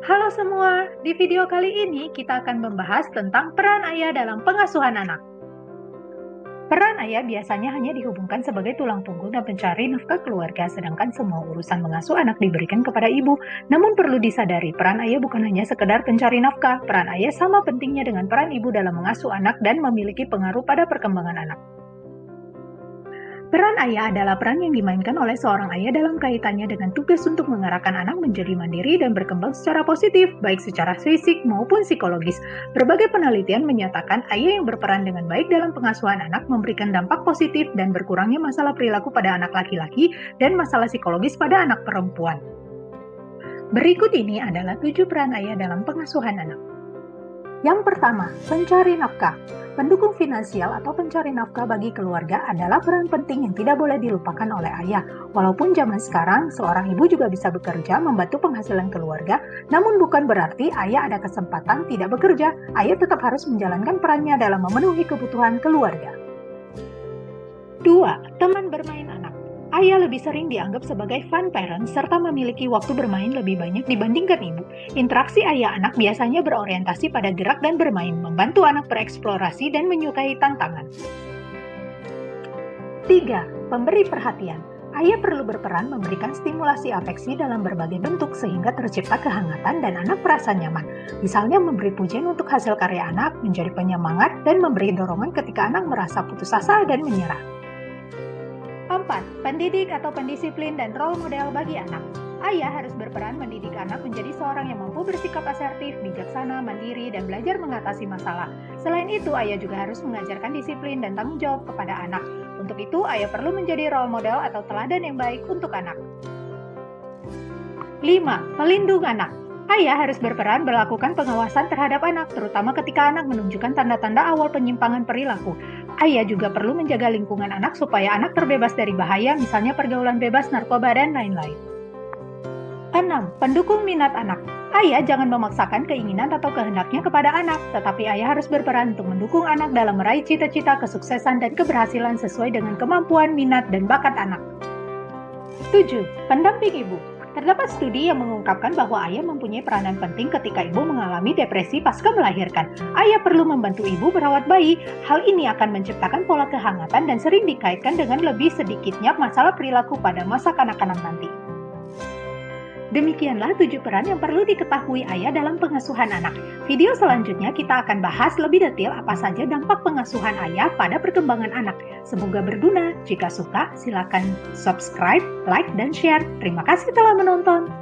Halo semua, di video kali ini kita akan membahas tentang peran ayah dalam pengasuhan anak. Peran ayah biasanya hanya dihubungkan sebagai tulang punggung dan pencari nafkah keluarga, sedangkan semua urusan mengasuh anak diberikan kepada ibu. Namun perlu disadari, peran ayah bukan hanya sekedar pencari nafkah. Peran ayah sama pentingnya dengan peran ibu dalam mengasuh anak dan memiliki pengaruh pada perkembangan anak. Peran ayah adalah peran yang dimainkan oleh seorang ayah dalam kaitannya dengan tugas untuk mengarahkan anak menjadi mandiri dan berkembang secara positif, baik secara fisik maupun psikologis. Berbagai penelitian menyatakan ayah yang berperan dengan baik dalam pengasuhan anak memberikan dampak positif dan berkurangnya masalah perilaku pada anak laki-laki dan masalah psikologis pada anak perempuan. Berikut ini adalah 7 peran ayah dalam pengasuhan anak. Yang pertama, pencari nafkah. Pendukung finansial atau pencari nafkah bagi keluarga adalah peran penting yang tidak boleh dilupakan oleh ayah. Walaupun zaman sekarang, seorang ibu juga bisa bekerja membantu penghasilan keluarga, namun bukan berarti ayah ada kesempatan tidak bekerja. Ayah tetap harus menjalankan perannya dalam memenuhi kebutuhan keluarga. 2. Teman bermain anak. Ayah lebih sering dianggap sebagai fun parent serta memiliki waktu bermain lebih banyak dibandingkan ibu. Interaksi ayah-anak biasanya berorientasi pada gerak dan bermain, membantu anak bereksplorasi dan menyukai tantangan. 3. Pemberi perhatian. Ayah perlu berperan memberikan stimulasi afeksi dalam berbagai bentuk sehingga tercipta kehangatan dan anak merasa nyaman. Misalnya memberi pujian untuk hasil karya anak, menjadi penyemangat, dan memberi dorongan ketika anak merasa putus asa dan menyerah. 4. Pendidik atau pendisiplin dan role model bagi anak. Ayah harus berperan mendidik anak menjadi seorang yang mampu bersikap asertif, bijaksana, mandiri, dan belajar mengatasi masalah. Selain itu, ayah juga harus mengajarkan disiplin dan tanggung jawab kepada anak. Untuk itu, ayah perlu menjadi role model atau teladan yang baik untuk anak. 5. Pelindung anak. Ayah harus berperan melakukan pengawasan terhadap anak, terutama ketika anak menunjukkan tanda-tanda awal penyimpangan perilaku. Ayah juga perlu menjaga lingkungan anak supaya anak terbebas dari bahaya, misalnya pergaulan bebas, narkoba, dan lain-lain. 6. Pendukung minat anak. Ayah jangan memaksakan keinginan atau kehendaknya kepada anak, tetapi ayah harus berperan untuk mendukung anak dalam meraih cita-cita, kesuksesan, dan keberhasilan sesuai dengan kemampuan, minat, dan bakat anak. 7. Pendamping ibu. Terdapat studi yang mengungkapkan bahwa ayah mempunyai peranan penting ketika ibu mengalami depresi pasca melahirkan. Ayah perlu membantu ibu merawat bayi. Hal ini akan menciptakan pola kehangatan dan sering dikaitkan dengan lebih sedikitnya masalah perilaku pada masa kanak-kanak nanti. Demikianlah 7 peran yang perlu diketahui ayah dalam pengasuhan anak. Video selanjutnya kita akan bahas lebih detail apa saja dampak pengasuhan ayah pada perkembangan anak. Semoga berguna. Jika suka, silakan subscribe, like, dan share. Terima kasih telah menonton.